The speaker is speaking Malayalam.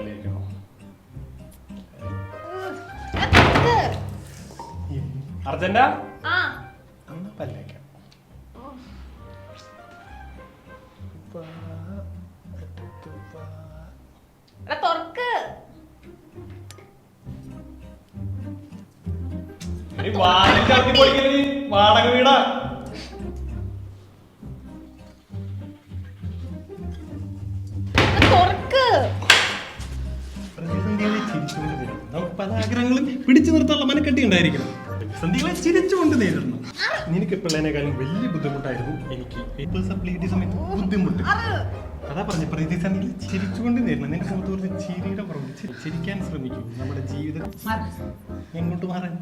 പല്ലേക്കണോ? അർജന്റാ? എന്നാ പല്ലേക്കാം. വാടക വീടാ. പ്രതിസന്ധികളെ ചിരിച്ചുകൊണ്ട് നേരിടണം. നമുക്ക് പല ആഗ്രഹങ്ങളും പിടിച്ചു നിർത്താനുള്ള മനക്കെട്ടി ഉണ്ടായിരിക്കണം. പ്രതിസന്ധികളെ ചിരിച്ചുകൊണ്ട് നേരിടണം. നിനക്ക് പിള്ളേനേക്കാളും വലിയ ബുദ്ധിമുട്ടായിരുന്നു എനിക്ക് പേപ്പർ സപ്ലൈ സമയത്ത് ബുദ്ധിമുട്ട്. അതാ പറഞ്ഞ പ്രതിസന്ധികൾ ചിരിച്ചുകൊണ്ട് നേരിടണം. നിന്റെ മുഖത്ത് കുറച്ച് ചിരിയുടെ പുറമെ ചിരിക്കാൻ ശ്രമിക്കും. നമ്മുടെ ജീവിതം എങ്ങോട്ട് മാറാൻ?